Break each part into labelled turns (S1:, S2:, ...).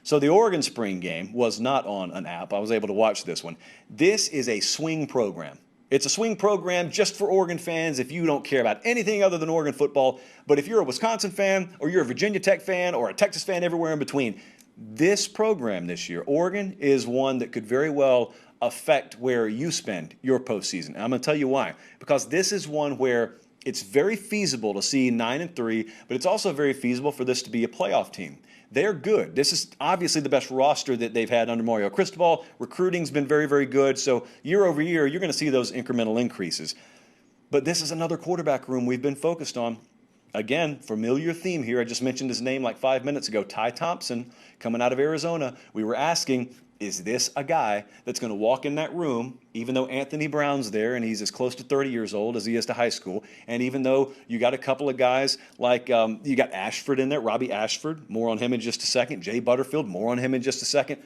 S1: So the Oregon spring game was not on an app. I was able to watch this one. This is a swing program. It's a swing program just for Oregon fans if you don't care about anything other than Oregon football. But if you're a Wisconsin fan or you're a Virginia Tech fan or a Texas fan everywhere in between, this program this year, Oregon, is one that could very well affect where you spend your postseason. And I'm going to tell you why. Because this is one where it's very feasible to see 9-3, but it's also very feasible for this to be a playoff team. They're good. This is obviously the best roster that they've had under Mario Cristobal. Recruiting's been very, very good. So year over year, you're going to see those incremental increases. But this is another quarterback room we've been focused on. Again, familiar theme here. I just mentioned his name like 5 minutes ago, Ty Thompson, coming out of Arizona. We were asking, is this a guy that's going to walk in that room, even though Anthony Brown's there and he's as close to 30 years old as he is to high school, and even though you got a couple of guys like you got Ashford in there, Robbie Ashford, more on him in just a second, Jay Butterfield, more on him in just a second,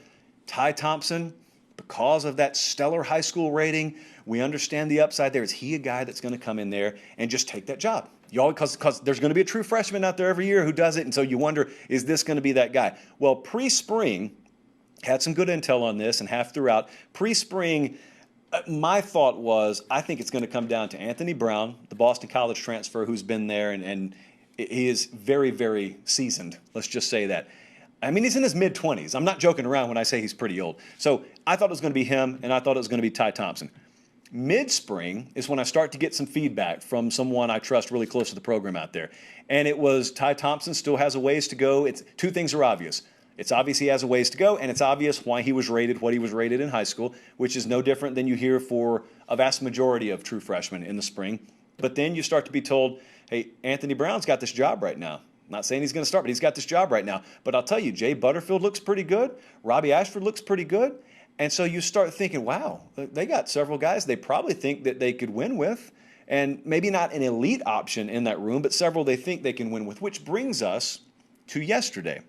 S1: Ty Thompson, because of that stellar high school rating, we understand the upside there. Is he a guy that's going to come in there and just take that job? Because there's going to be a true freshman out there every year who does it, and so you wonder, is this going to be that guy? Well, pre-spring, had some good intel on this and half throughout. Pre-spring, my thought was, I think it's going to come down to Anthony Brown, the Boston College transfer who's been there, and he is very, very seasoned. Let's just say that. I mean, he's in his mid-20s. I'm not joking around when I say he's pretty old. So I thought it was going to be him, and I thought it was going to be Ty Thompson. Mid-spring is when I start to get some feedback from someone I trust really close to the program out there. And it was Ty Thompson still has a ways to go. Two things are obvious. It's obvious he has a ways to go, and it's obvious why he was rated what he was rated in high school, which is no different than you hear for a vast majority of true freshmen in the spring. But then you start to be told, hey, Anthony Brown's got this job right now. I'm not saying he's going to start, but he's got this job right now. But I'll tell you, Jay Butterfield looks pretty good. Robbie Ashford looks pretty good. And so you start thinking, wow, they got several guys they probably think that they could win with. And maybe not an elite option in that room, but several they think they can win with, which brings us to yesterday.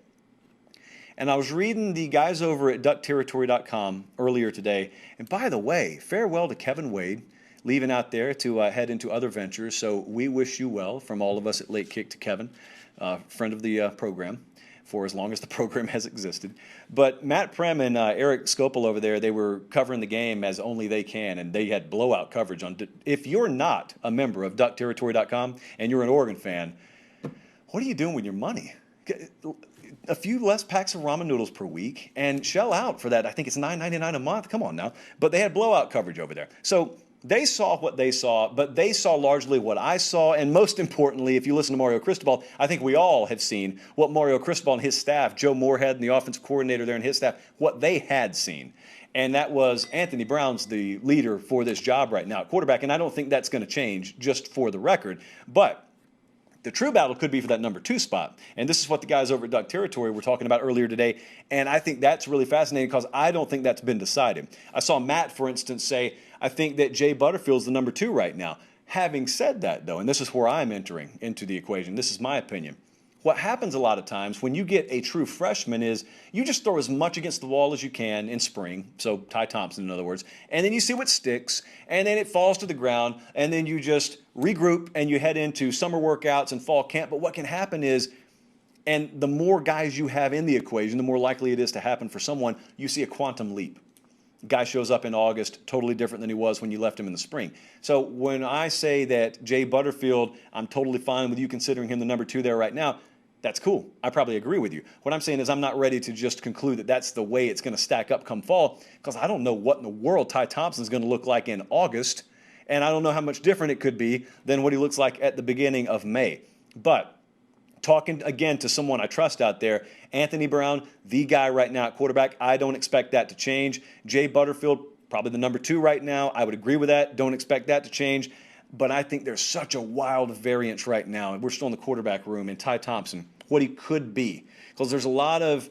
S1: And I was reading the guys over at duckterritory.com earlier today. And by the way, farewell to Kevin Wade, leaving out there to head into other ventures. So we wish you well from all of us at Late Kick to Kevin, friend of the program for as long as the program has existed. But Matt Prem and Eric Scopel over there, they were covering the game as only they can, and they had blowout coverage on. If you're not a member of duckterritory.com and you're an Oregon fan, what are you doing with your money? A few less packs of ramen noodles per week and shell out for that. I think it's $9.99 a month. Come on now. But they had blowout coverage over there. So they saw what they saw, but they saw largely what I saw. And most importantly, if you listen to Mario Cristobal, I think we all have seen what Mario Cristobal and his staff, Joe Moorhead and the offensive coordinator there and his staff, what they had seen. And that was Anthony Brown's the leader for this job right now at quarterback. And I don't think that's going to change, just for the record. But the true battle could be for that number 2 spot. And this is what the guys over at Duck Territory were talking about earlier today. And I think that's really fascinating because I don't think that's been decided. I saw Matt, for instance, say, I think that Jay Butterfield's the number 2 right now. Having said that, though, and this is where I'm entering into the equation, this is my opinion. What happens a lot of times when you get a true freshman is you just throw as much against the wall as you can in spring, so Ty Thompson in other words, and then you see what sticks, and then it falls to the ground, and then you just regroup and you head into summer workouts and fall camp. But what can happen is, and the more guys you have in the equation, the more likely it is to happen for someone, you see a quantum leap. Guy shows up in August, totally different than he was when you left him in the spring. So when I say that Jay Butterfield, I'm totally fine with you considering him the number 2 there right now, that's cool. I probably agree with you. What I'm saying is I'm not ready to just conclude that that's the way it's going to stack up come fall because I don't know what in the world Ty Thompson is going to look like in August, and I don't know how much different it could be than what he looks like at the beginning of May. But talking again to someone I trust out there, Anthony Brown, the guy right now at quarterback, I don't expect that to change. Jay Butterfield, probably the number 2 right now. I would agree with that. Don't expect that to change. But I think there's such a wild variance right now, and we're still in the quarterback room, and Ty Thompson, what he could be. Because there's a lot of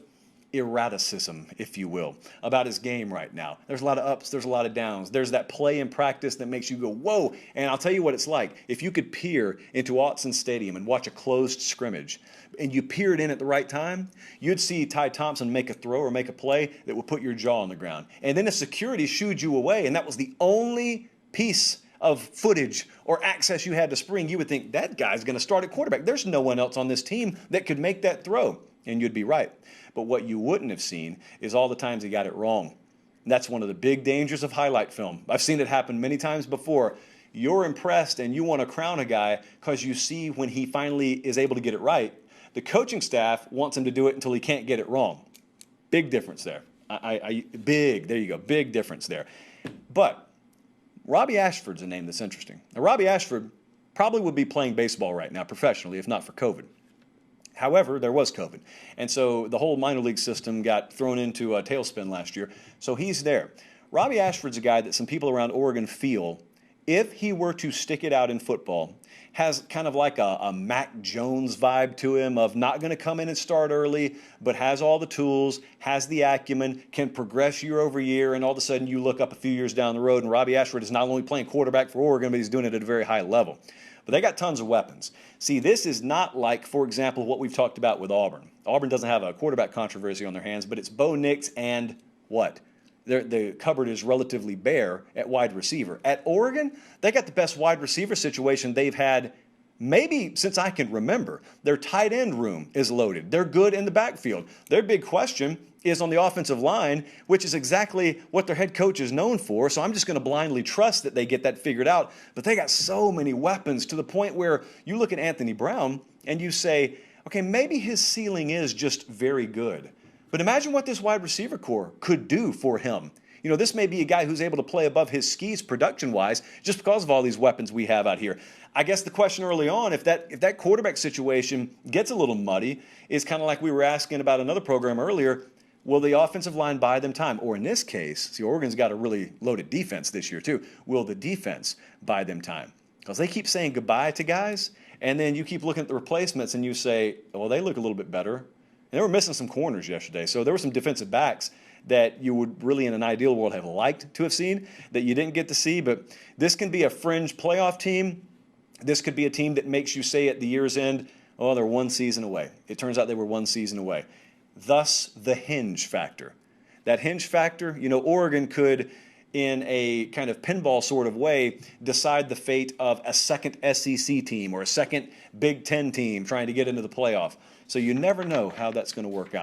S1: erraticism, if you will, about his game right now. There's a lot of ups, there's a lot of downs. There's that play in practice that makes you go, whoa. And I'll tell you what it's like. If you could peer into Autzen Stadium and watch a closed scrimmage, and you peered in at the right time, you'd see Ty Thompson make a throw or make a play that would put your jaw on the ground. And then the security shooed you away, and that was the only piece of footage or access you had to spring. You would think that guy's going to start at quarterback. There's no one else on this team that could make that throw. And you'd be right. But what you wouldn't have seen is all the times he got it wrong. And that's one of the big dangers of highlight film. I've seen it happen many times before. You're impressed and you want to crown a guy because you see when he finally is able to get it right. The coaching staff wants him to do it until he can't get it wrong. Big difference there. There you go, big difference there. But Robbie Ashford's a name that's interesting. Now, Robbie Ashford probably would be playing baseball right now professionally if not for COVID. However, there was COVID. And so the whole minor league system got thrown into a tailspin last year. So he's there. Robbie Ashford's a guy that some people around Oregon feel, if he were to stick it out in football, has kind of like a Mac Jones vibe to him of not going to come in and start early, but has all the tools, has the acumen, can progress year over year, and all of a sudden you look up a few years down the road and Robbie Ashford is not only playing quarterback for Oregon, but he's doing it at a very high level. But they got tons of weapons. See, this is not like, for example, what we've talked about with Auburn. Auburn doesn't have a quarterback controversy on their hands, but it's Bo Nix and what? The cupboard is relatively bare at wide receiver. At Oregon, they got the best wide receiver situation they've had maybe since I can remember. Their tight end room is loaded. They're good in the backfield. Their big question is on the offensive line, which is exactly what their head coach is known for. So I'm just going to blindly trust that they get that figured out. But they got so many weapons to the point where you look at Anthony Brown and you say, okay, maybe his ceiling is just very good. But imagine what this wide receiver core could do for him. You know, this may be a guy who's able to play above his skis production-wise just because of all these weapons we have out here. I guess the question early on, if that quarterback situation gets a little muddy, is kind of like we were asking about another program earlier. Will the offensive line buy them time? Or in this case, see, Oregon's got a really loaded defense this year too. Will the defense buy them time? Because they keep saying goodbye to guys, and then you keep looking at the replacements and you say, well, they look a little bit better. And they were missing some corners yesterday. So there were some defensive backs that you would really, in an ideal world, have liked to have seen that you didn't get to see. But this can be a fringe playoff team. This could be a team that makes you say at the year's end, oh, they're one season away. It turns out they were one season away. Thus, the hinge factor. That hinge factor, you know, Oregon could, in a kind of pinball sort of way, decide the fate of a second SEC team or a second Big Ten team trying to get into the playoff. So you never know how that's going to work out.